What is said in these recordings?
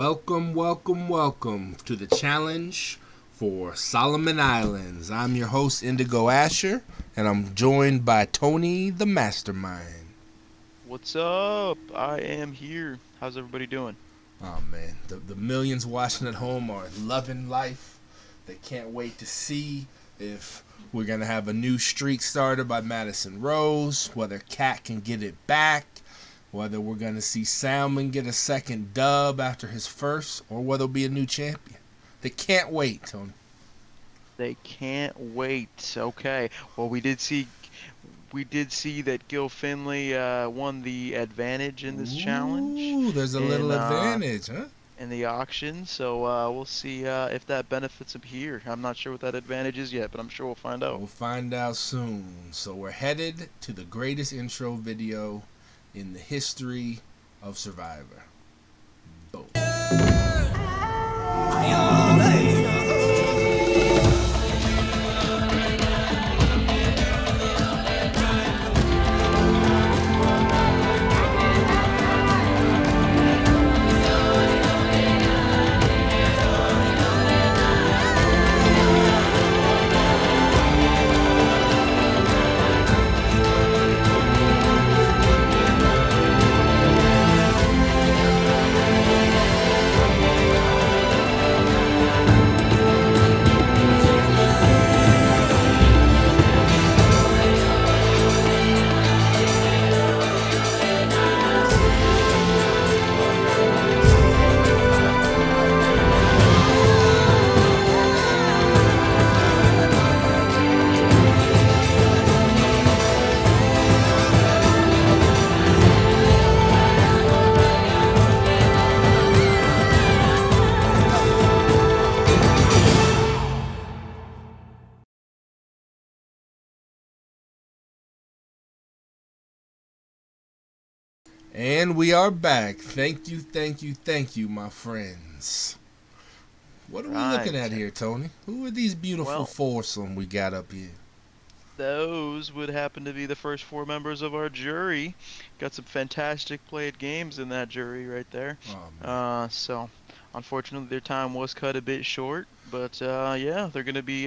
Welcome, welcome, welcome to the challenge for Solomon Islands. I'm your host, Indigo Asher, and I'm joined by Tony the Mastermind. What's up? I am here. How's everybody doing? Oh man, the millions watching at home are loving life. They can't wait to see if we're going to have a new streak started by Madison Rose, whether Cat can get it back, whether we're going to see Salmon get a second dub after his first, or whether it'll be a new champion. They can't wait, Tony. They can't wait. Okay. Well, we did see that Gil Finley won the advantage in this challenge Ooh, there's a in little uh advantage, huh? in the auction. So we'll see if that benefits him here. I'm not sure what that advantage is yet, but I'm sure we'll find out. We'll find out soon. So we're headed to the greatest intro video in the history of Survivor. Boom. And we are back. Thank you, thank you, thank you, my friends. What are we looking at Right. here, Tony? Who are these beautiful Well, foursome we got up here? those would happen to be the first four members of our jury. Got some fantastic played games in that jury right there. Oh man. So unfortunately their time was cut a bit short, but yeah, they're going to be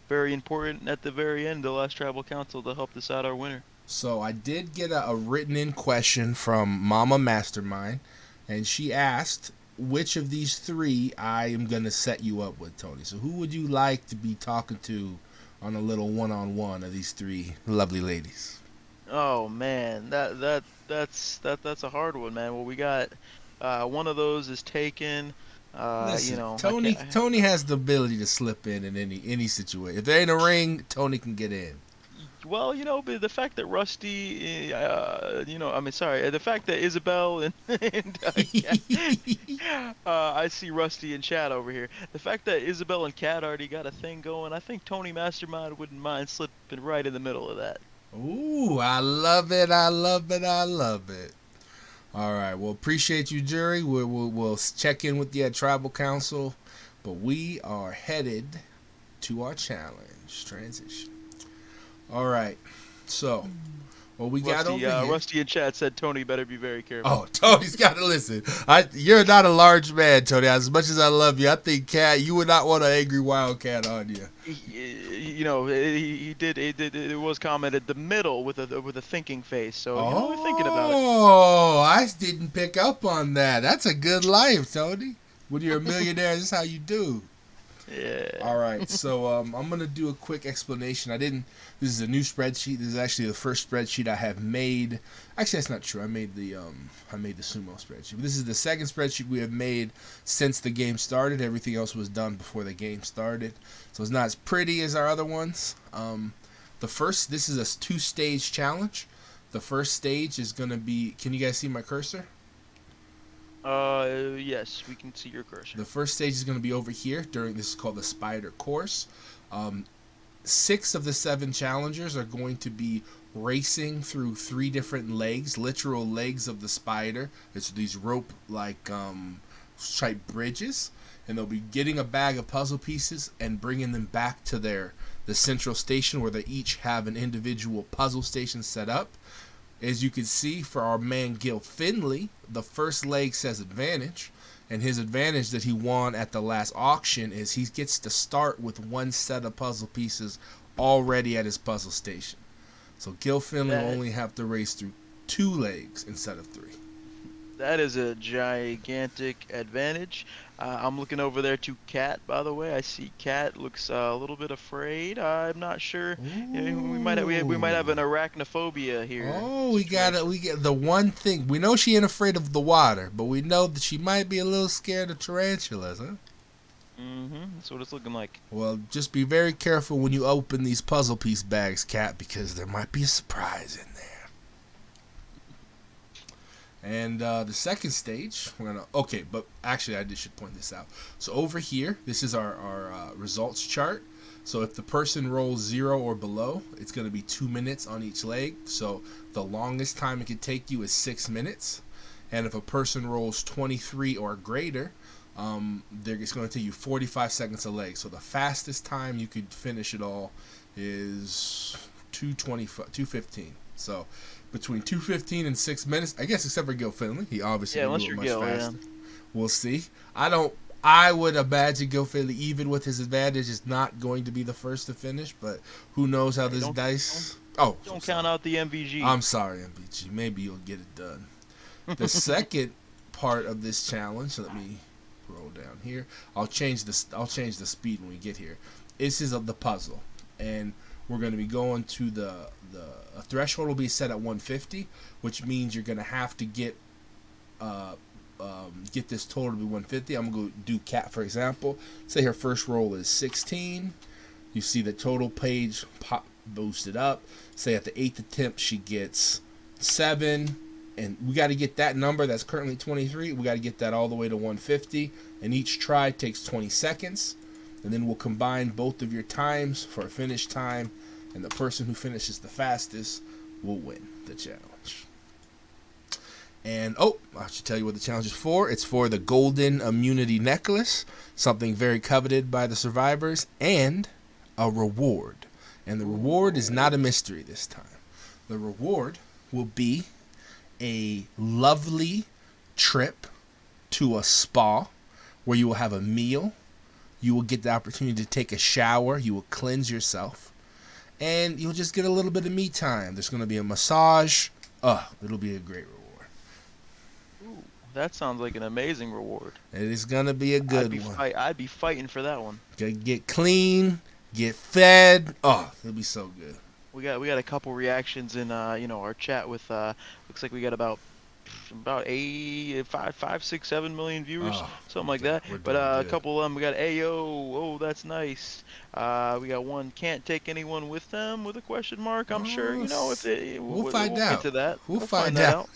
very important at the very end, the last tribal council to help decide our winner. So I did get a written in question from Mama Mastermind, and she asked which of these three I am gonna set you up with, Tony. So who would you like to be talking to on a little one-on-one of these three lovely ladies? Oh man, that's a hard one, man. Well, we got one of those is taken. Listen, I Tony. can't. Tony has the ability to slip in any situation. If there ain't a ring, Tony can get in. Well, but the fact that Rusty, I mean, sorry, the fact that Isabel I see Rusty and Chad over here. The fact that Isabel and Kat already got a thing going, I think Tony Mastermind wouldn't mind slipping right in the middle of that. Ooh, I love it. I love it. I love it. All right. Well, appreciate you, jury. We'll check in with you at Tribal Council, but we are headed to our challenge transition. All right. So, what we got over here? Rusty and Chad said Tony better be very careful. Oh, Tony's got to listen. You're not a large man, Tony. As much as I love you, I think Cat, you would not want an angry wildcat on you. He did. It was commented the middle with a thinking face. So we're thinking about Oh, I didn't pick up on that. That's a good life, Tony. When you're a millionaire, this is how you do. it. All Yeah. right, so I'm gonna do a quick explanation. I didn't. This is a new spreadsheet. This is actually the first spreadsheet I have made. Actually, that's not true. I made the sumo spreadsheet. But this is the second spreadsheet we have made since the game started. Everything else was done before the game started, so it's not as pretty as our other ones. The first. This is a two-stage challenge. The first stage is gonna be. Can you guys see my cursor? Yes, we can see your cursor. The first stage is going to be over here during this is called the Spider Course. Um, 6 of the 7 challengers are going to be racing through 3 different legs, literal legs of the spider. It's these rope like striped bridges, and they'll be getting a bag of puzzle pieces and bringing them back to the central station where they each have an individual puzzle station set up. As you can see, for our man Gil Finley, the first leg says advantage, And his advantage that he won at the last auction is he gets to start with one set of puzzle pieces already at his puzzle station. So Gil Finley will That only have to race through 2 legs instead of 3. that is a gigantic advantage. I'm looking over there to Cat, by the way. I see Cat looks a little bit afraid. I'm not sure. We might have an Ooh. arachnophobia here Oh, situation. we get the one thing. We know she ain't afraid of the water, but we know that she might be a little scared of tarantulas, huh? That's what it's looking like. Well, just be very careful when you open these puzzle piece bags, Cat, because there might be a surprise in there. And the second stage, we're gonna but actually I should point this out. So over here, this is our results chart. So if the person rolls 0 or below, it's gonna be 2 minutes on each leg. So the longest time it could take you is 6 minutes. And if a person rolls 23 or greater, it's going to take you 45 seconds a leg. So the fastest time you could finish it all is 2:15. So between 2:15 and 6 minutes, I guess, except for Gil Finley, he obviously Yeah, can unless do it you're much Gil, yeah. faster. We'll see. I would imagine Gil Finley, even with his advantage, is not going to be the first to finish. But who knows how Hey, this don't dice? don't count out the MVG. I'm sorry, MVG. Maybe you'll get it done. The second part of this challenge, let me roll down here. I'll change the speed when we get here. This is of the puzzle, and we're going to be going to the threshold will be set at 150, which means you're going to have to get this total to be 150. I'm going to do Cat, for example. Say her first roll is 16. You see the total page pop boosted up. Say at the 8th attempt she gets 7. And we got to get that number that's currently 23. We got to get that all the way to 150. And each try takes 20 seconds. And then we'll combine both of your times for a finish time. And the person who finishes the fastest will win the challenge. And I should tell you what the challenge is for. It's for the Golden Immunity Necklace, something very coveted by the survivors, and a reward. And the reward is not a mystery this time. The reward will be a lovely trip to a spa where you will have a meal. You will get the opportunity to take a shower. You will cleanse yourself. And you'll just get a little bit of me time. There's going to be a massage. It'll be a great reward. Ooh, that sounds like an amazing reward. It is going to be a good one. I'd be fighting for that one. Get clean, get fed. It'll be so good. We got a couple reactions in our chat with looks like we got about 5, 6, 7 million viewers, something like that. But a couple of them, we got Ayo, that's nice. We got one, can't take anyone with them with a question mark. I'm sure if we'll find out. Get to that. We'll find out.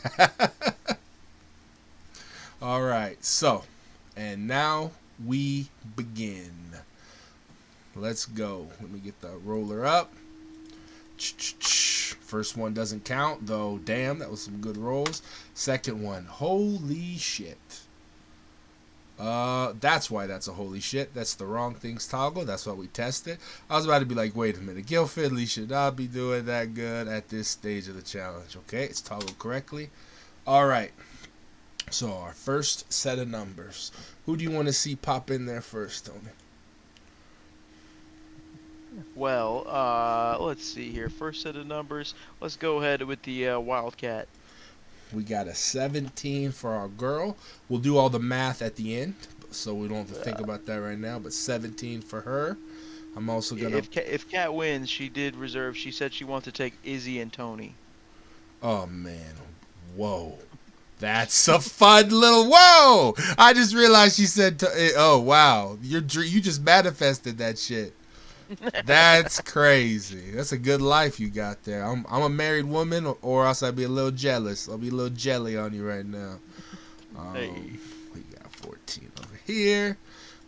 All right, so and now we begin. Let's go. Let me get the roller up. First one doesn't count, though. Damn, that was some good rolls. Second one, holy shit. That's why that's a holy shit. That's the wrong things toggle. That's why we tested. I was about to be like, wait a minute. Gil Finley should not be doing that good at this stage of the challenge. Okay, it's toggled correctly. All right. So our first set of numbers. Who do you want to see pop in there first, Tony? Well, let's see here. First set of numbers. Let's go ahead with the Wildcat. We got a 17 for our girl. We'll do all the math at the end, so we don't have to think about that right now. But 17 for her. I'm also gonna. If Kat wins, she did reserve. She said she wants to take Izzy and Tony. Oh man, whoa. That's a fun little whoa! I just realized she said, "Oh wow, you just manifested that shit." That's crazy. That's a good life you got there. I'm a married woman, or else I'd be a little jealous. I'll be a little jelly on you right now. Hey. We got 14 over here.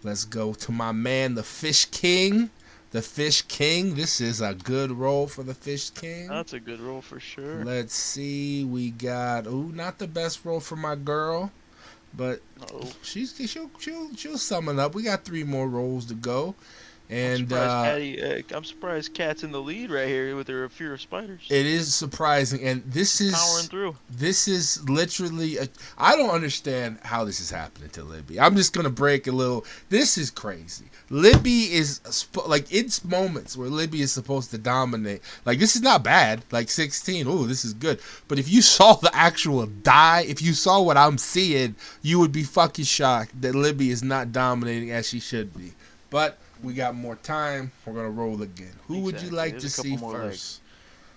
Let's go to my man, the Fish King. The Fish King. This is a good roll for the Fish King. That's a good roll for sure. Let's see. We got not the best roll for my girl, but she'll sum it up. We got 3 more rolls to go. And I'm surprised Cat's in the lead right here with her fear of spiders. it is surprising, and She's powering through. this is literally I don't understand how this is happening to Libby. I'm just gonna break a little. This is crazy. Libby is like it's moments where Libby is supposed to dominate. Like this is not bad. Like 16. Oh, this is good. But if you saw the actual die, if you saw what I'm seeing, you would be fucking shocked that Libby is not dominating as she should be. But we got more time. We're gonna roll again. Who would you like to see first?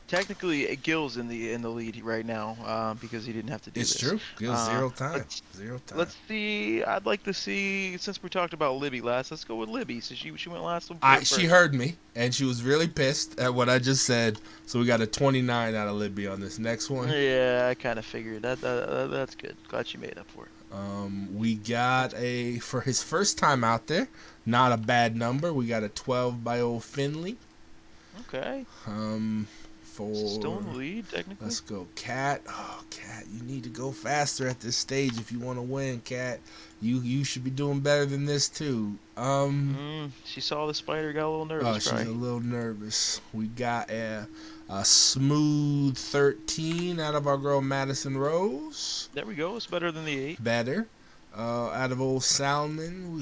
Technically, Gil's in the lead right now because he didn't have to do It's this. true. Gil, zero time. Zero time. Let's see. I'd like to see, since we talked about Libby last, let's go with Libby. So she went last. She heard me, and she was really pissed at what I just said. So we got a 29 out of Libby on this next one. Yeah, I kind of figured that's good. Glad she made up for it. We got for his first time out there, not a bad number. We got a 12 by old Finley. Okay. Still in the lead, technically. Let's go, Cat. Oh, Cat, you need to go faster at this stage if you want to win, Cat. You should be doing better than this too. She saw the spider, got a little nervous. Oh, she's a little nervous. We got a smooth 13 out of our girl Madison Rose. There we go. It's better than the 8. Better. Out of old Salmon, we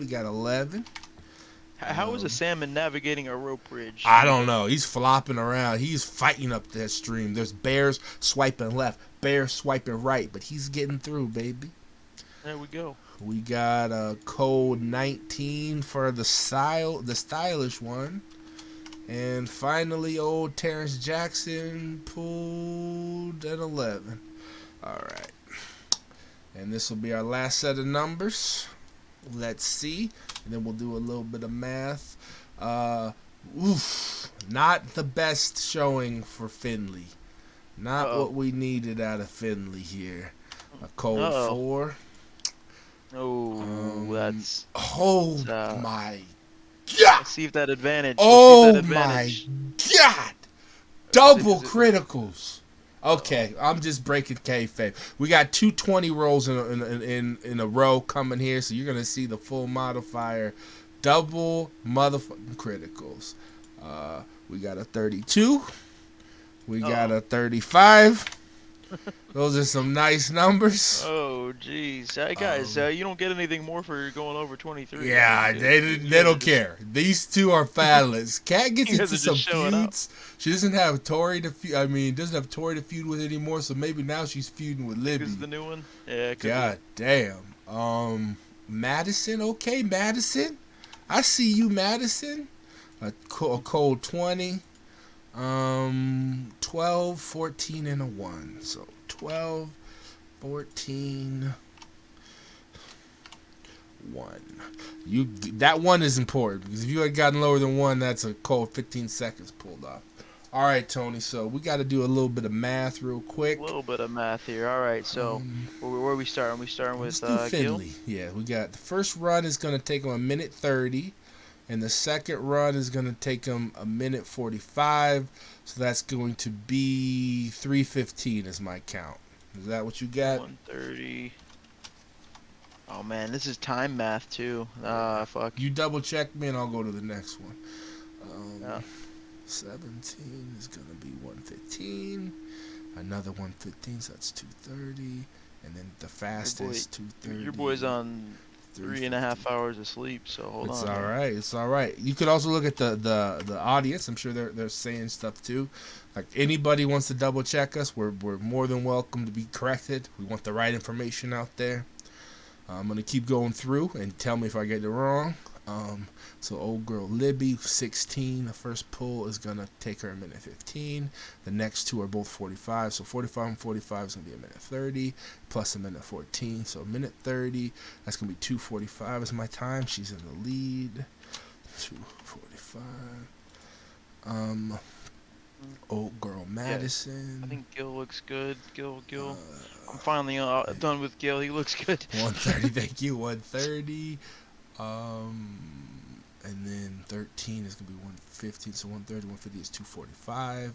got 11. How is a salmon navigating a rope bridge? I don't know. He's flopping around. He's fighting up that stream. There's bears swiping left, bears swiping right, but he's getting through, baby. There we go. We got a code 19 for the stylish one. And finally, old Terrence Jackson pulled an 11. All right. And this will be our last set of numbers. Let's see. And then we'll do a little bit of math. Not the best showing for Finley. Not what we needed out of Finley here. A code 4. Oh, that's... Oh, my God. Let's see if that advantage... Oh, my God. Double criticals. Okay, I'm just breaking kayfabe. We got 220 rolls in a row coming here, so you're gonna see the full modifier, double motherfucking criticals. We got a 32. We got a 35. Those are some nice numbers. Oh, jeez. Hey, guys, you don't get anything more for going over 23. Yeah, they don't care. These two are fabulous. Cat gets into some feuds. She doesn't have Tori to feud. Doesn't have Tori to feud with anymore. So maybe now she's feuding with Libby. Is the new one? Yeah. God damn. Madison. Okay, Madison. I see you, Madison. A cold 20. 12, 14, and a 1. So 12, 14, 1. That 1 is important because if you had gotten lower than 1, that's a cold 15 seconds pulled off. All right, Tony. So we got to do a little bit of math real quick. A little bit of math here. All right. So where are we starting? We starting with Finley. Yeah, we got the first run is going to take him a minute 30. And the second run is going to take him a minute 45. So that's going to be 3:15 is my count. Is that what you got? 1:30. Oh, man. This is time math, too. Fuck. You double check me and I'll go to the next one. Yeah. 17 is going to be 1:15. Another 1:15, so that's 2:30. And then the fastest 2:30. Your boy's on 3.5 hours of sleep, so hold on. It's all right. It's all right. You could also look at the audience. I'm sure they're saying stuff too. Like anybody wants to double check us, we're more than welcome to be corrected. We want the right information out there. I'm gonna keep going through and tell me if I get it wrong. So old girl Libby, 16. The first pull is gonna take her a minute 15. The next two are both 45. So 45 and 45 is gonna be a minute 30 plus a minute 14. So a minute 30. That's gonna be 2:45 is my time. She's in the lead. 2:45. Old girl Madison. I think Gil looks good. Gil. I'm finally done with Gil. He looks good. 1:30. Thank you. 1:30. and then 13 is going to be 115. So 130, 150 is 245.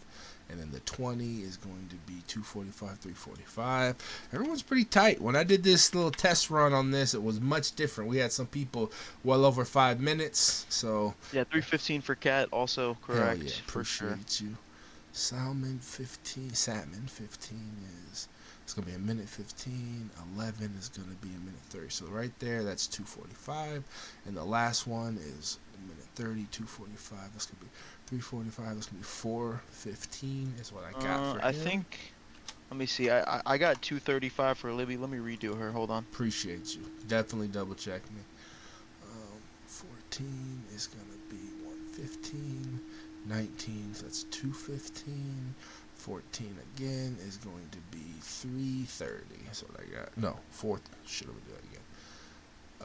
And then the 20 is going to be 245, 345. Everyone's pretty tight. When I did this little test run on this, it was much different. We had some people well over 5 minutes. So Yeah, 315 for Cat, also hell yeah, correct for sure. appreciate you. Salmon 15 is it's gonna be a minute 15. 11 is gonna be a minute 30. So right there, that's 245, and the last one is a minute 30. 245. That's gonna be 345. That's gonna be 415. Is what I got for I him. think. Let me see. I got 235 for Libby. Let me redo her. Hold on. Appreciate you. Definitely double check me. 14 is gonna be 115. 19, so that's 215. 14 again is going to be 330. That's what I got. No, 4. Should have done that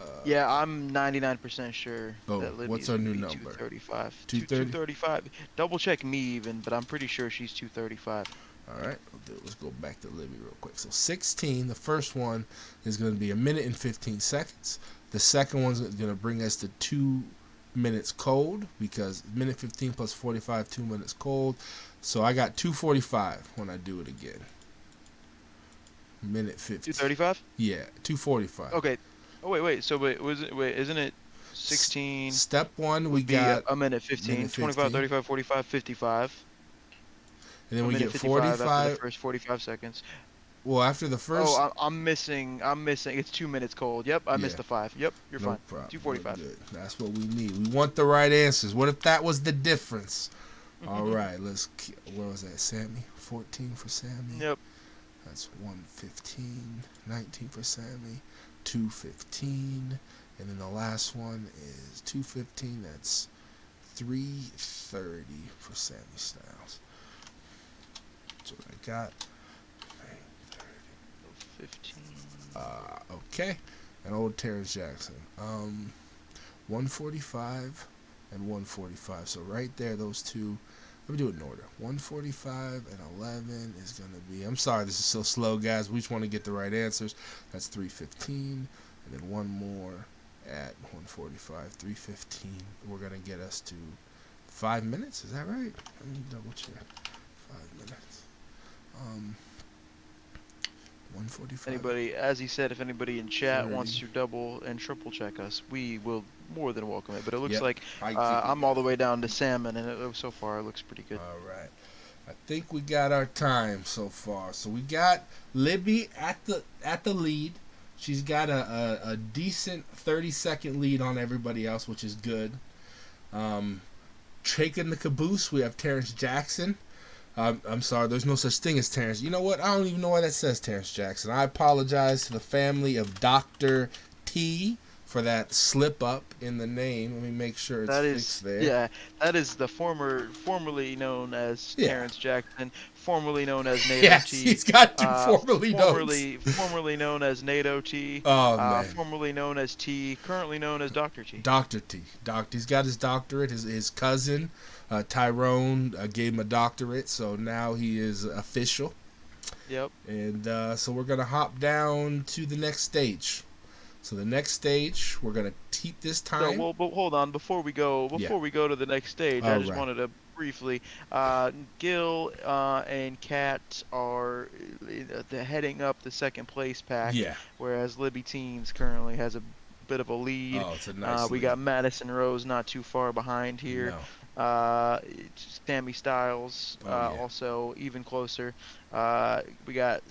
again. Yeah, I'm 99% sure Oh, that Libby's what's our gonna new be number? 235. 230? 235. Double check me even, but I'm pretty sure she's 235. All right, let's go back to Libby real quick. So 16, the first one is going to be a minute and 15 seconds. The second one's going to bring us to 2 minutes cold, because minute 15 plus 45, 2 minutes cold. So I got 245 when I do it again. Minute 15. 235? Yeah, 245. Okay. Oh wait. So wait, isn't it 16? Step 1 we Would be got a minute 15, minute 25, 15. 35, 45, 55. And then A we minute get 55 after the 45. first 45 seconds. Well, after the first. Oh, I'm missing. It's 2 minutes cold. Yep, I missed Yeah. the 5. Yep, you're No fine. problem. 245. Good. That's what we need. We want the right answers. What if that was the difference? All right, where was that? Sammy? 14 for Sammy. Yep. That's 115. 19 for Sammy. 215. And then the last one is 215. That's 330 for Sammy Styles. That's what I got. 15. Okay. And old Terrence Jackson. 145 and 145. So right there, those two. Let me do it in order. 145 and 11 is going to be. I'm sorry, this is so slow, guys. We just want to get the right answers. That's 315. And then one more at 145. 315. We're going to get us to 5 minutes. Is that right? Let me double check. 5 minutes. 145. Anybody, as he said, if anybody in chat 30. wants to double and triple check us, we will more than welcome it. But it looks Yep. like I'm all the way down to salmon, and so far it looks pretty good. All right. I think we got our time so far. So we got Libby at the lead. She's got a decent 30-second lead on everybody else, which is good. Taking the caboose, we have Terrence Jackson. I'm sorry, there's no such thing as Terrence. You know what? I don't even know why that says Terrence Jackson. I apologize to the family of Dr. T for that slip up in the name. Let me make sure it's fixed there. Yeah, that is the formerly known as Terrence Jackson, formerly known as NATO Yes, T. he's got two formerly known. Formerly known as NATO T. Oh, man. Formerly known as T. Currently known as Dr. T. Dr. T. He's got his doctorate. His cousin, Tyrone, gave him a doctorate, so now he is official. Yep. And so we're going to hop down to the next stage. So the next stage, we're going to keep this time. So, well, but hold on. Before we go to the next stage, I just wanted to briefly, Gil and Kat are heading up the second place pack. Yeah. Whereas Libby Teens currently has a bit of a lead. Oh, it's a nice lead. We got Madison Rose not too far behind here. No. Sammy Styles also even closer. We got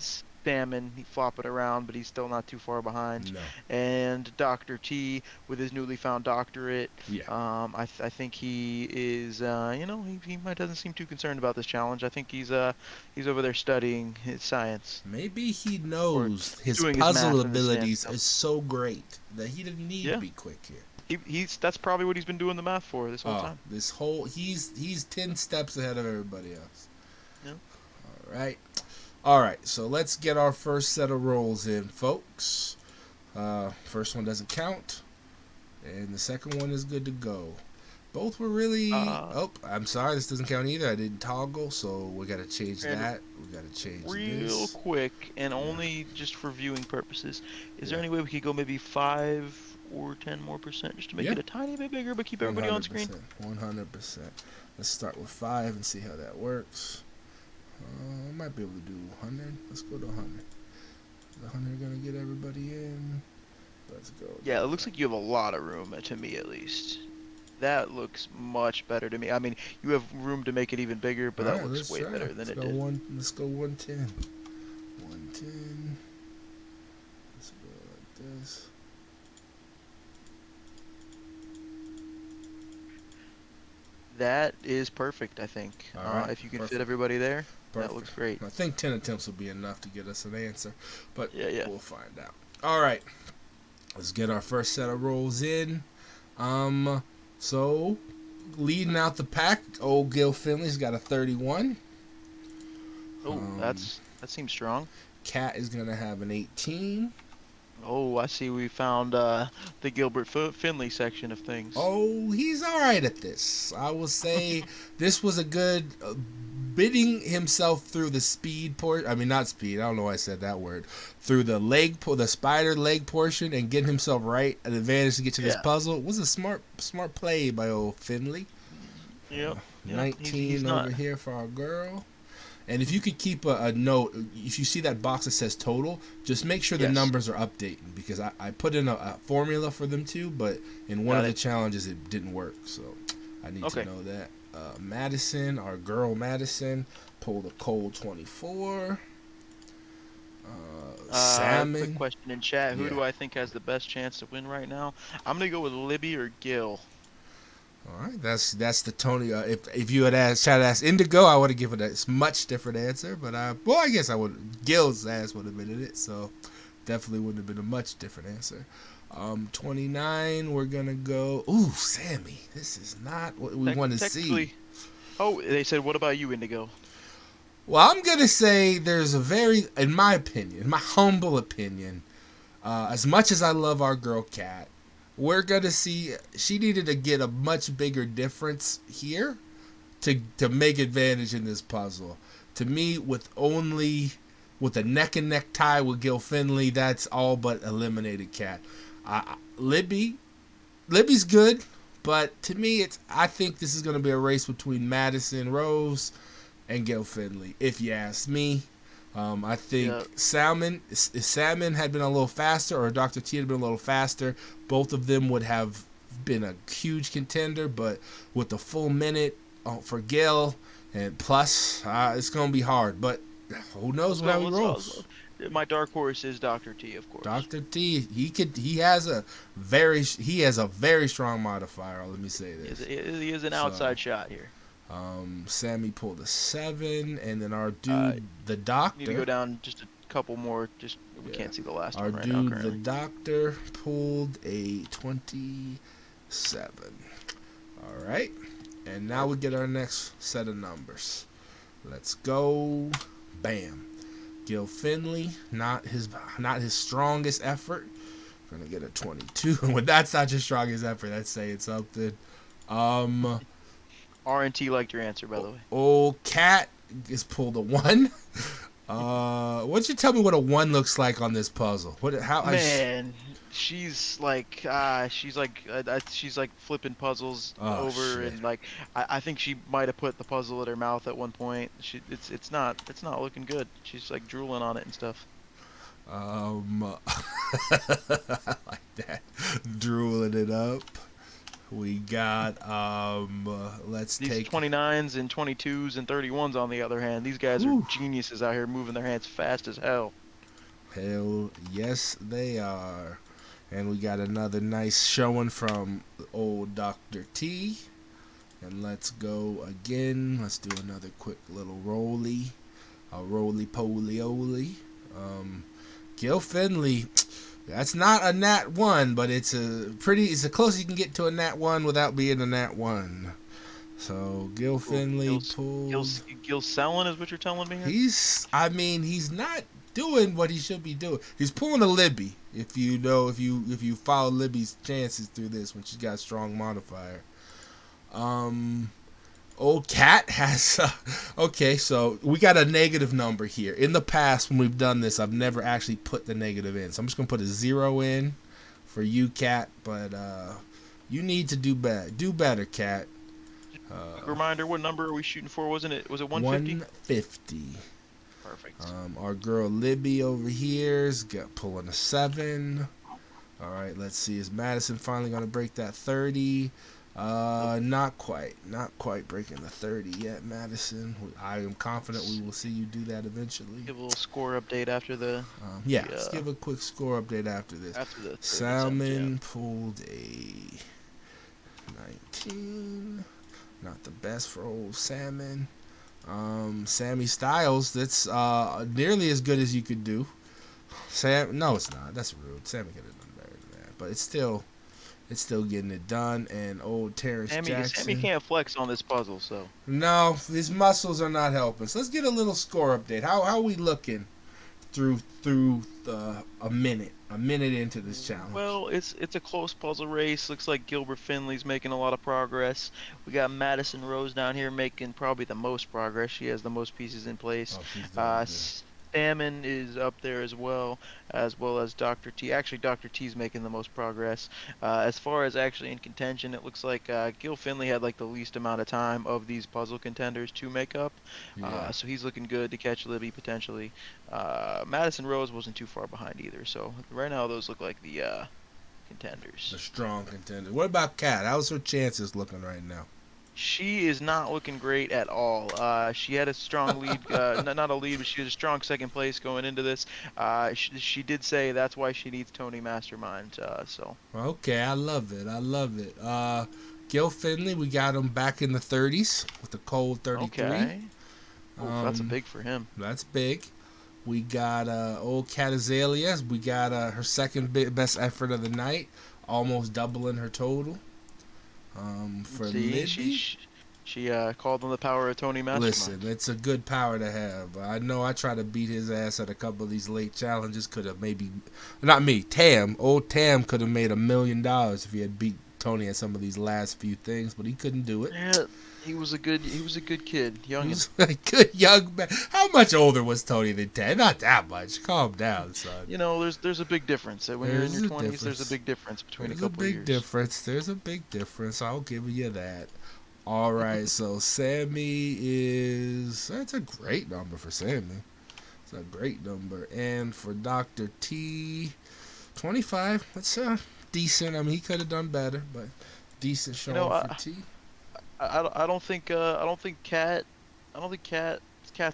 Salmon, he flopping around, but he's still not too far behind. No. And Dr. T with his newly found doctorate. Yeah. I think he is, he doesn't seem too concerned about this challenge. I think he's over there studying his science. Maybe he knows his doing his puzzle math abilities is so great that he didn't need to be quick here. That's probably what he's been doing the math for this whole time. He's 10 steps ahead of everybody else. Yeah. All right, so let's get our first set of rolls in, folks. First one doesn't count, and the second one is good to go. Both were really... I'm sorry, this doesn't count either. I didn't toggle, so we got to change that. We got to change real this. Quick, and only just for viewing purposes. Is there any way we could go maybe 5 or 10 more percent just to make Yeah. it a tiny bit bigger, but keep everybody on screen? 100%. 100%. Let's start with 5 and see how that works. I might be able to do 100. Let's go to 100. Is 100 gonna get everybody in? Let's go. Yeah, it looks like you have a lot of room, to me at least. That looks much better to me. I mean, you have room to make it even bigger, but All that right, looks let's way try. better than Let's it go did. Let's go 110. 110. Let's go like this. That is perfect, I think. All right, If you can fit perfect. everybody there, Perfect. that looks great. I think 10 attempts will be enough to get us an answer, but Yeah. we'll find out. All right, let's get our first set of rolls in. So leading out the pack, old Gil Finley's got a 31. Oh, that seems strong. Cat is gonna have an 18. Oh, I see. We found the Gilbert Finley section of things. Oh, he's all right at this. I will say this was a good bidding himself through the speed portion. I mean, not speed. I don't know why I said that word. Through the spider leg portion and getting himself right an advantage to get to this puzzle was a smart play by old Finley. Yep. 19 he's over not. here for our girl. And if you could keep a note, if you see that box that says total, just make sure the numbers are updating, because I put in a formula for them too, but in one of the challenges it didn't work, so I need to know that. Madison, our girl Madison, pulled a cold 24. Salmon. Quick question in chat: who do I think has the best chance to win right now? I'm gonna go with Libby or Gil. All right, that's the Tony. If you had tried to ask Indigo, I would have given a much different answer. But I guess I would. Gil's ass would have been in it, so definitely wouldn't have been a much different answer. 29. We're gonna go. Ooh, Sammy. This is not what we want to see. Oh, they said, what about you, Indigo? Well, I'm gonna say there's in my opinion, in my humble opinion, as much as I love our girl Cat, we're gonna see she needed to get a much bigger difference here to make advantage in this puzzle. To me, with a neck and neck tie with Gil Finley, that's all but eliminated Cat. Libby's good, but to me, I think this is gonna be a race between Madison Rose and Gil Finley, if you ask me. I think Salmon had been a little faster, or Dr. T had been a little faster, both of them would have been a huge contender. But with the full minute for Gil, and plus, it's going to be hard. But who knows how he rolls. My dark horse is Dr. T, of course. Dr. T, he has a very strong modifier. Let me say this. He is an outside shot here. Sammy pulled a 7, and then our dude, the doctor. Need to go down just a couple more. We can't see the last one right now. Our dude, the doctor, pulled a 27. All right, and now we get our next set of numbers. Let's go. Bam. Gil Finley, not his strongest effort. Gonna get a 22. When that's not your strongest effort, that's saying something. R&T liked your answer, by the way. Old Cat is pulled a 1. Why don't you tell me what a 1 looks like on this puzzle? She's like flipping puzzles over, shit. and like I think she might have put the puzzle at her mouth at one point. It's not looking good. She's like drooling on it and stuff. I like that, drooling it up. We got let's These take 29s and 22s and 31s on the other hand. These guys are geniuses out here moving their hands fast as hell. Hell yes, they are. And we got another nice showing from old Dr. T. And let's go again. Let's do another quick little roly. A roly-poly-oly. Gil Finley, that's not a nat 1, but it's the closest you can get to a nat 1 without being a nat 1. So Gil Finley pulled. Gil selling is what you're telling me here? He's not doing what he should be doing. He's pulling a Libby. If you follow Libby's chances through this when she's got a strong modifier. Old Cat has okay, so we got a negative number here. In the past when we've done this, I've never actually put the negative in. So I'm just gonna put a 0 in for you, Cat. But you need to do better. Do better, Cat. Quick reminder, what number are we shooting for? Wasn't it? Was it 150? 150. Perfect. Our girl Libby over here's got pulling a 7. All right, let's see. Is Madison finally gonna break that 30? Not quite breaking the 30 yet, Madison. I am confident we will see you do that eventually. Give a little score update after Let's give a quick score update after this. after the 30 attempt, Salmon pulled a 19. Not the best for old Salmon. Sammy Styles, that's nearly as good as you could do. No, it's not. That's rude. Sammy could have done better than that, but it's still getting it done. And old Terrence Jackson. Sammy can't flex on this puzzle, so. No, his muscles are not helping. So let's get a little score update. How are we looking through a minute into this challenge? Well, it's a close puzzle race. Looks like Gilbert Finley's making a lot of progress. We got Madison Rose down here making probably the most progress. She has the most pieces in place. Salmon is up there as well as Dr. T. Actually, Dr. T's making the most progress. As far as actually in contention, it looks like Gil Finley had like the least amount of time of these puzzle contenders to make up. So he's looking good to catch Libby potentially. Madison Rose wasn't too far behind either. So right now those look like the contenders. The strong contenders. What about Kat? How's her chances looking right now? She is not looking great at all. She had a strong lead, not a lead, but she had a strong second place going into this. She did say that's why she needs Tony Mastermind. Okay, I love it. Gil Finley, we got him back in the 30s with the cold 33. Okay. That's a big for him. That's big. We got old Cat Azalea. We got her second best effort of the night, almost doubling her total. For Libby, she called on the power of Tony Mastermind. Listen, it's a good power to have. I know I tried to beat his ass at a couple of these late challenges. Could have maybe, not me, old Tam could have made $1 million if he had beat Tony at some of these last few things, but he couldn't do it. Yeah, he was a good kid, young. He was a good young man. How much older was Tony than Tam? Not that much. Calm down, son. You know, there's a big difference. When you're in your 20s, there's a big difference between a couple of years. There's a big difference. I'll give you that. All right, so Sammy that's a great number for Sammy. It's a great number. And for Dr. T, 25. That's decent. I mean, he could have done better, but decent showing for T. I don't think Cat's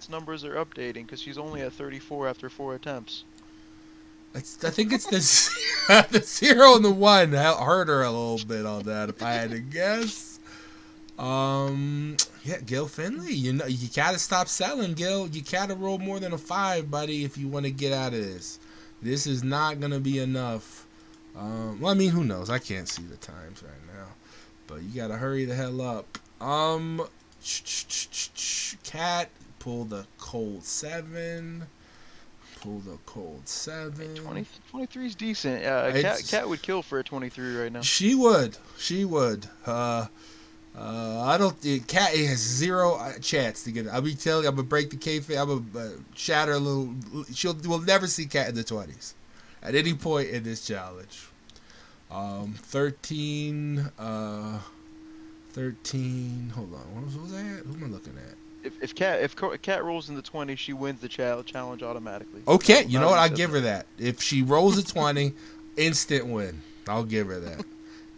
numbers are updating because she's only at 34 after 4 attempts. I think it's the 0 and the 1 hurt her a little bit on that, if I had to guess. Gil Finley, you gotta stop selling, Gil. You gotta roll more than a 5, buddy, if you want to get out of this. This is not gonna be enough. Well, I mean, who knows? I can't see the times right now, but you gotta hurry the hell up. Cat pulled the cold 7. 23 is decent. Cat would kill for a 23 right now. She would. I don't think Cat has 0 chance to get it. I'll be telling you, I'm gonna break the kayfabe. I'm gonna shatter a little. We'll never see Cat in the 20s at any point in this challenge. 13. 13. Hold on. What was that? Who am I looking at? If Cat rolls in the 20, she wins the challenge automatically. Okay, you know what? I'll give her that. If she rolls a 20, instant win. I'll give her that.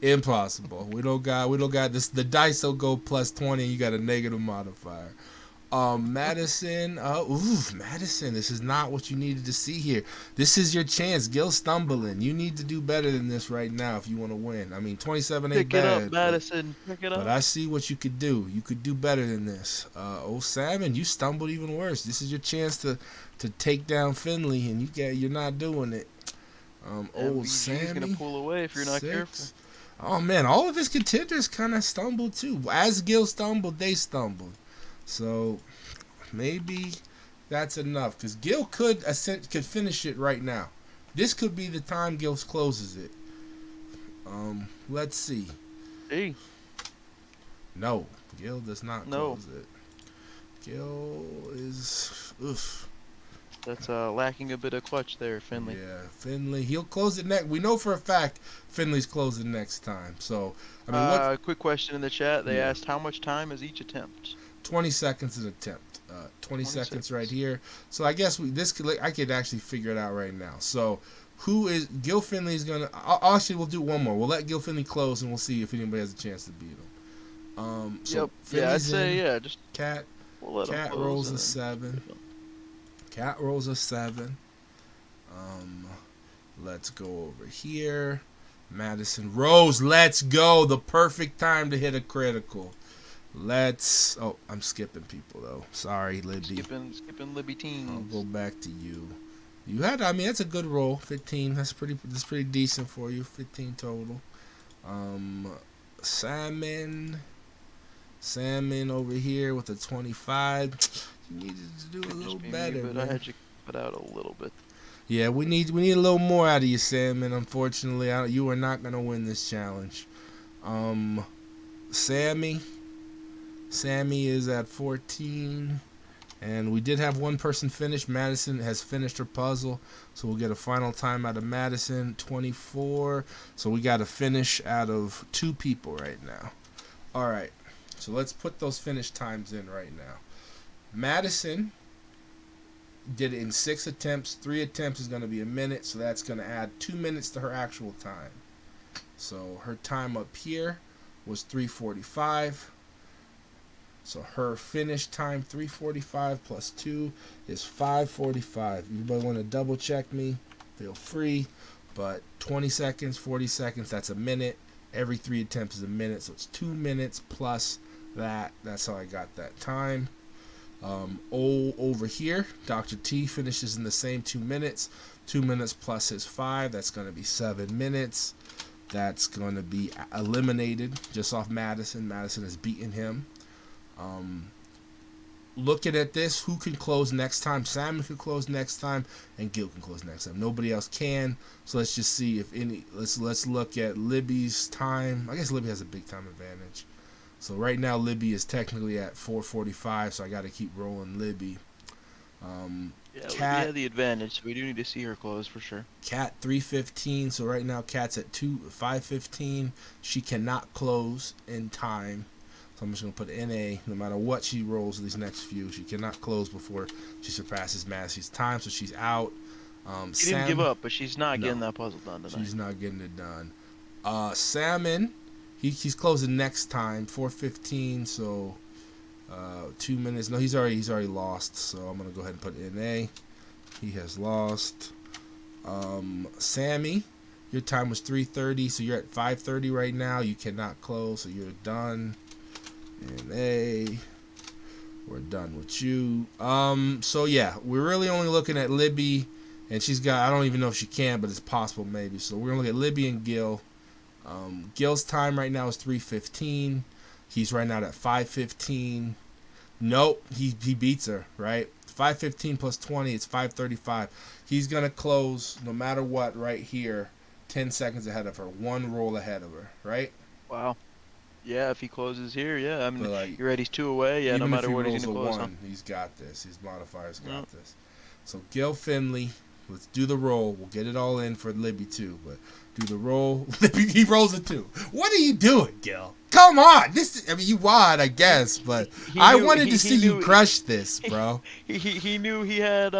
Impossible. We don't got this. The dice will go plus 20, and you got a negative modifier. Madison. Madison. This is not what you needed to see here. This is your chance. Gil's stumbling. You need to do better than this right now if you want to win. I mean, 27 ain't bad. Pick it up, Madison. Pick it up. But I see what you could do. You could do better than this. Salmon, you stumbled even worse. This is your chance to take down Finley, and you're not doing it. Sammy. He's gonna pull away if you're not 6. careful. Oh man, all of his contenders kind of stumbled too. As Gil stumbled, they stumbled. So maybe that's enough because Gil could finish it right now. This could be the time Gil closes it. Let's see. Hey. No, Gil does not close it. Gil is That's lacking a bit of clutch there, Finley. Yeah, Finley. He'll close it next. We know for a fact Finley's closing next time. So, I mean, what? Quick question in the chat. They Yeah, asked how much time is each attempt? 20 seconds an attempt. 20 20 seconds right seconds. here. So I guess I could actually figure it out right now. So who is Gil Finley's gonna? Actually, we'll do one more. We'll let Gil Finley close, and we'll see if anybody has a chance to beat him. So Yep. Yeah, I'd Finley's say in. yeah. Just Cat. we'll let them Cat close rolls a and then. 7. Cat rolls a 7. Um, let's go over here. Madison Rose, let's go. The perfect time to hit a critical. Oh, I'm skipping people though. Sorry, Libby. Skipping Libby I'll teens. go back to you. I mean, that's a good roll. 15. That's pretty decent for you. 15 total. Um, Salmon. Salmon over here with a 25. You needed to do a Could little just be me, better, but I man. had you cut out a little bit. Yeah, we need a little more out of you, Salmon. Unfortunately, you are not gonna win this challenge. Um, Sammy. Sammy is at 14. And we did have one person finish. Madison has finished her puzzle. So we'll get a final time out of Madison. 24. So we got a finish out of 2 people right now. Alright. So let's put those finish times in right now. Madison did it in 6 attempts. 3 attempts is going to be a minute. So that's going to add 2 minutes to her actual time. So her time up here was 3:45. So her finish time, 3:45 plus 2 is 5:45. Anybody want to double check me? Feel free. But 20 seconds, 40 seconds, that's a minute. Every 3 attempts is a minute. So it's 2 minutes plus that. That's how I got that time. Over here, Dr. T finishes in the same 2 minutes. 2 minutes plus his 5. That's going to be 7 minutes. That's going to be eliminated just off Madison. Madison has beaten him. Looking at this, who can close next time? Simon can close next time, and Gil can close next time. Nobody else can. So let's just see if any. Let's look at Libby's time. I guess Libby has a big time advantage. So right now Libby is technically at 4:45. So I got to keep rolling Libby. Yeah, Libby Cat had the advantage, so we do need to see her close for sure. Cat 3:15. So right now Cat's at 5:15. She cannot close in time. So I'm just going to put NA. No matter what she rolls these next few, she cannot close before she surpasses Massey's time. So she's out. She didn't give up, but she's not No, getting that puzzle done tonight. she's not getting it done. Salmon, he's closing next time, 4:15. So 2 minutes. No, he's already lost. So I'm going to go ahead and put NA. He has lost. Sammy, your time was 3:30. So you're at 5:30 right now. You cannot close. So you're done. And we're done with you. So yeah, we're really only looking at Libby, and she's got, I don't even know if she can, but it's possible maybe. So we're gonna look at Libby and Gil. Gil's time right now is 3:15. He's right now at 5:15. Nope, he beats her, right? 5:15 plus 20, it's 5:35. He's gonna close no matter what right here, 10 seconds ahead of her, one roll ahead of her, right? Wow. Yeah, if he closes here, yeah. I mean, Like, you're right, he's 2 away. Yeah, no even if matter he what, he's rolls a gonna close, huh? 1, he's got this. His modifiers got Yep. this. So Gil Finley, let's do the roll. We'll get it all in for Libby too, but do the roll. He rolls a 2. What are you doing, Gil? Come on, you won, I guess, but I wanted to see you crush this, bro. He knew he had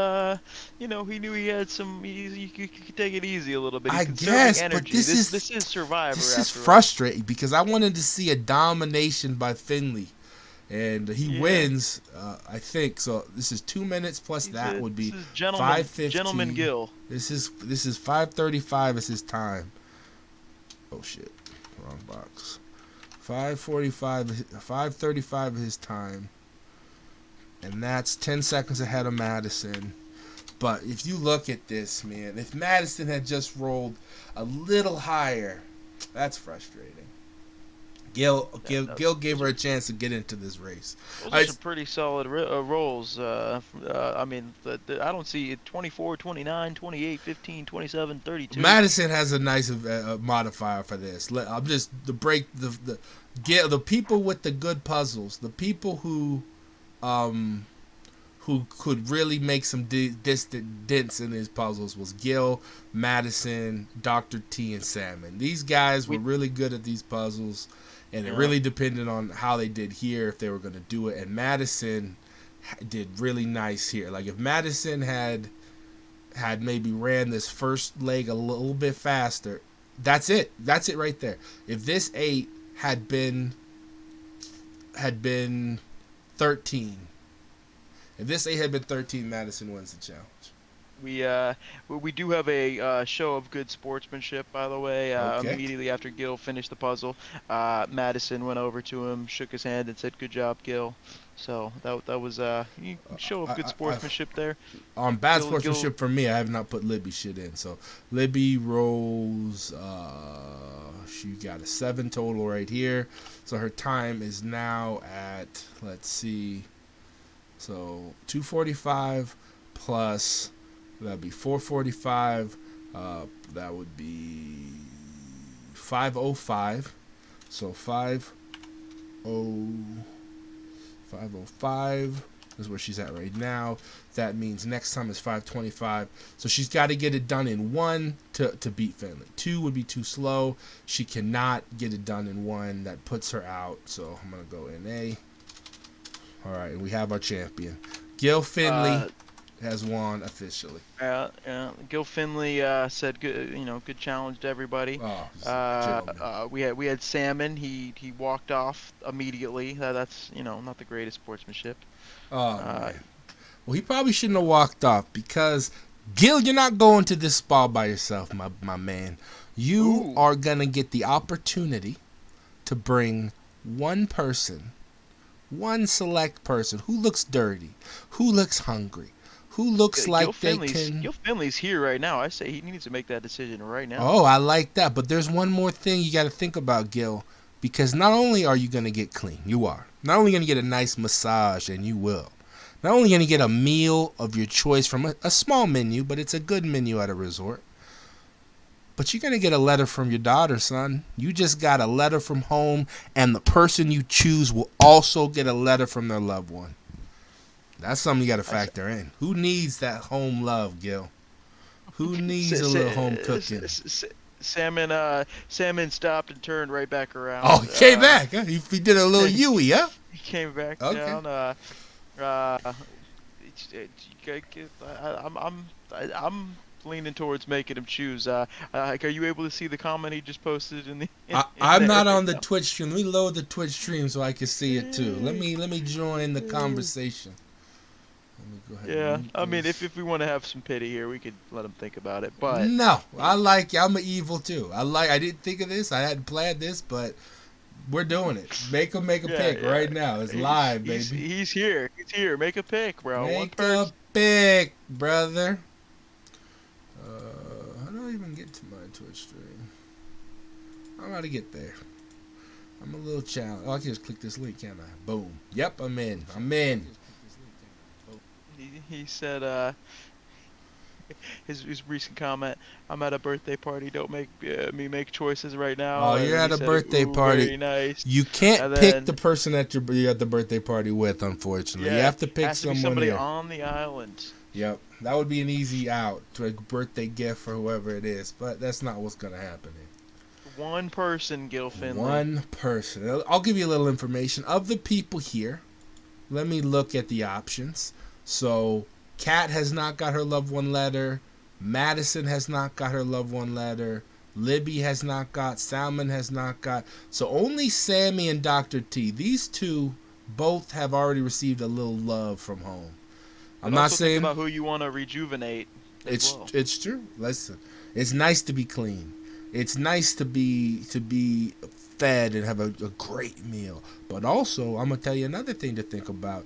he knew he had some. He could take it easy a little bit. He's I conserving guess, but energy. this is Survivor. this is after all. frustrating because I wanted to see a domination by Finley. And he wins, I think. So this is 2 minutes plus that would be 5:15. Gentleman Gil. This is 5:35 is his time. Oh shit, wrong box. 5:35 is his time, and that's 10 seconds ahead of Madison. But if you look at this, man, if Madison had just rolled a little higher, that's frustrating. Gil gave her a chance to get into this race. Those are some pretty solid rolls. I mean, I don't see it 24, 29, 28, 15, 27, 32. Madison has a nice modifier for this. I'm just the people with the good puzzles, the people who who could really make some distant dents in his puzzles was Gil, Madison, Dr. T, and Salmon. These guys were We really good at these puzzles, and it yeah. really depended on how they did here if they were going to do it. And Madison did really nice here. Like if Madison had maybe ran this first leg a little bit faster, that's it. That's it right there. If this 8 had been 13, if this 8 had been 13, Madison wins the challenge. We do have a show of good sportsmanship, by the way. Okay. Immediately after Gil finished the puzzle, Madison went over to him, shook his hand, and said, "Good job, Gil." So that was a show of good sportsmanship there. On bad Gil, sportsmanship for me, I have not put Libby shit in. So Libby rolls. She got a 7 total right here. So her time is now at, let's see. So 245 plus, that'd be 445. That would be 505. So 505 is where she's at right now. That means next time is 525. So she's got to get it done in 1 to beat Finley. 2 would be too slow. She cannot get it done in 1. That puts her out. So I'm going to go in A. All right, and we have our champion. Gil Finley has won officially. Gil Finley said, good challenge to everybody. Oh, we had Salmon. He walked off immediately. That's not the greatest sportsmanship. Oh, man. Well, he probably shouldn't have walked off because, Gil, you're not going to this spa by yourself, my man. You are going to get the opportunity to bring one person, one select person who looks dirty, who looks hungry, who looks like they can... Gil Finley's here right now. I say he needs to make that decision right now. Oh, I like that. But there's one more thing you got to think about, Gil. Because not only are you going to get clean, you are. Not only going to get a nice massage, and you will. Not only going to get a meal of your choice from a small menu, but it's a good menu at a resort. But you're going to get a letter from your daughter, son. You just got a letter from home, and the person you choose will also get a letter from their loved one. That's something you got to factor in. Who needs that home love, Gil? Who needs a little home cooking? Salmon stopped and turned right back around. Oh, he came back, huh? He did a little Yui, huh? He came back Okay. down. I'm leaning towards making him choose. Are you able to see the comment he just posted in the? I'm not on the Twitch stream. Let me load the Twitch stream so I can see it too. Let me join the conversation. Let me go ahead. Yeah, I mean, if we want to have some pity here, we could let him think about it. But no, I'm an evil too. I didn't think of this. I hadn't planned this, but we're doing it. Make him make a pick right now. It's live, baby. He's here. He's here. Make a pick, bro. Make a pick, brother. How do I even get to my Twitch stream? I'm about to get there. I'm a little challenged. Oh, I can just click this link, can't I? Boom. Yep, I'm in. He said, his recent comment, "I'm at a birthday party. Don't make me make choices right now." Oh, you're at a birthday party. Very nice. You can't pick the person that you're at the birthday party with, unfortunately. Yeah, you have to pick has to be somebody somebody on the island. Yep, that would be an easy out to a birthday gift for whoever it is, but that's not what's going to happen here. One person, Gil Finley. One person. I'll give you a little information. Of the people here, let me look at the options. So, Kat has not got her loved one letter. Madison has not got her loved one letter. Libby has not got. Salmon has not got. So, only Sammy and Dr. T. These two both have already received a little love from home. I'm not saying about who you want to rejuvenate. It's true. Listen, it's nice to be clean. It's nice to be fed and have a great meal. But also, I'm gonna tell you another thing to think about.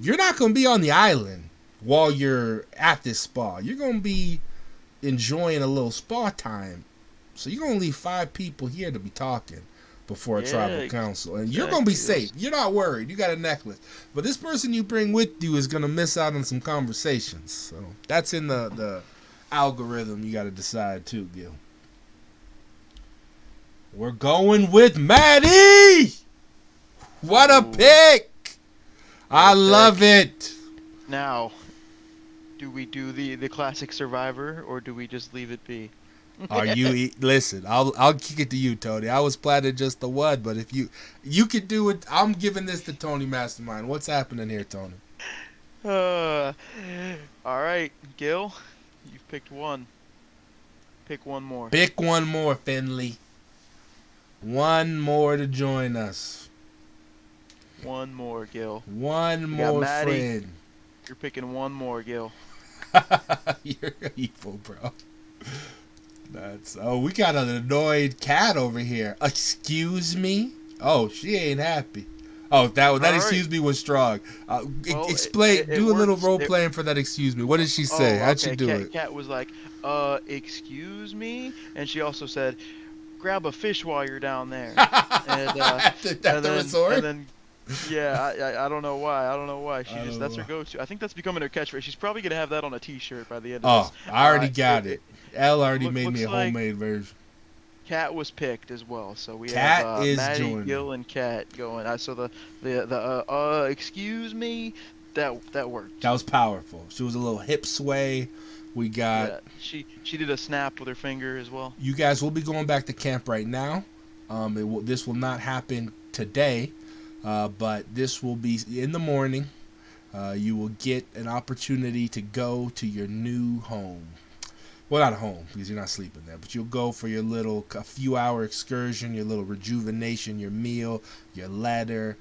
You're not gonna be on the island while you're at this spa. You're gonna be enjoying a little spa time. So you're gonna leave 5 people here to be talking before a tribal council, and you're gonna be safe. You're not worried. You got a necklace, but this person you bring with you is gonna miss out on some conversations. So that's in the algorithm. You got to decide too, Gil. We're going with Maddie. What a pick! I love it. Now, do we do the classic Survivor or do we just leave it be? Are you listen? I'll kick it to you, Tony. I was planning just the one, but if you could do it, I'm giving this to Tony Mastermind. What's happening here, Tony? Uh, all right, Gil, you've picked one. Pick one more. Pick one more, Finley. One more to join us. One more, Gil. One We got more Maddie. friend. You're picking one more, Gil. You're evil, bro. That's we got an annoyed cat over here. Excuse me? Oh, she ain't happy. Oh, that All excuse right. me was strong. Well, Explain. it Do a little works. role playing for that. Excuse me. What did she say? Oh, How'd she okay. do Cat it? Cat was like, excuse me, and she also said, grab a fish while you're down there. And at the resort. and then yeah, I don't know why. I don't know why. I don't That's her know. go-to. I think that's becoming her catchphrase. She's probably gonna have that on a T-shirt by the end of Oh, this. I already got It it. Elle already made me looks a like homemade version. Cat was picked as well. So we have Cat is Maddie, joining. Gil, and Cat going. So the excuse me, that worked. That was powerful. She was a little hip sway. We got Yeah, she did a snap with her finger as well. you guys will be going back to camp right now. This will not happen today, but this will be in the morning. You will get an opportunity to go to your new home. Well, not a home because you're not sleeping there, but you'll go for your little a few hour excursion, your little rejuvenation, your meal, your letter,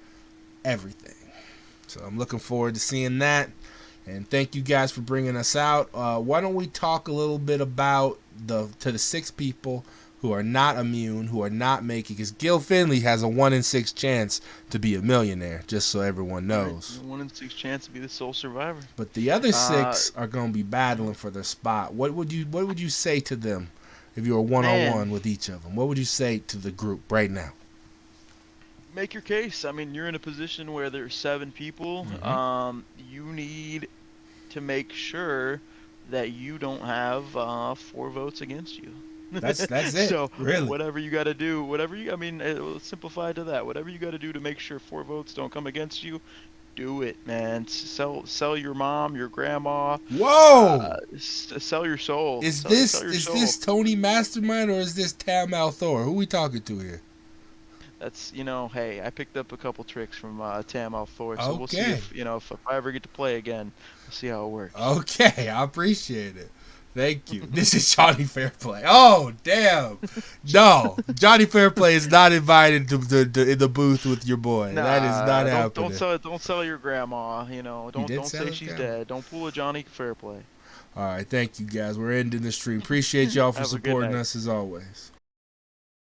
everything. So I'm looking forward to seeing that. And thank you guys for bringing us out. Why don't we talk a little bit about the 6 people who are not immune, who are not making, because Gil Finley has a 1 in 6 chance to be a millionaire, just so everyone knows. Right, 1 in 6 chance to be the sole survivor. But the other Uh, 6 are going to be battling for their spot. What would you say to them if you were Man. 1-on-1 with each of them? What would you say to the group right now? Make your case. I mean, you're in a position where there's 7 people. You need to make sure that you don't have 4 votes against you. That's it. So really. whatever you got to do, I mean, let's simplify it to that. Whatever you got to do to make sure 4 votes don't come against you, do it, man. Sell your mom, your grandma. Whoa! Sell your soul. Is Sell your soul. this Tony Mastermind or is this Tam Althor? Who we talking to here? That's, hey, I picked up a couple tricks from Tam Althor, so we'll see Okay. if I ever get to play again, we'll see how it works. Okay, I appreciate it. Thank you. This is Johnny Fairplay. Oh, damn. No, Johnny Fairplay is not invited to in the booth with your boy. Nah, that is not happening. Don't sell your grandma, don't sell say his she's grandma. dead. Don't pull a Johnny Fairplay. All right, thank you guys. We're ending the stream. Appreciate y'all for Have a good supporting night. us as always.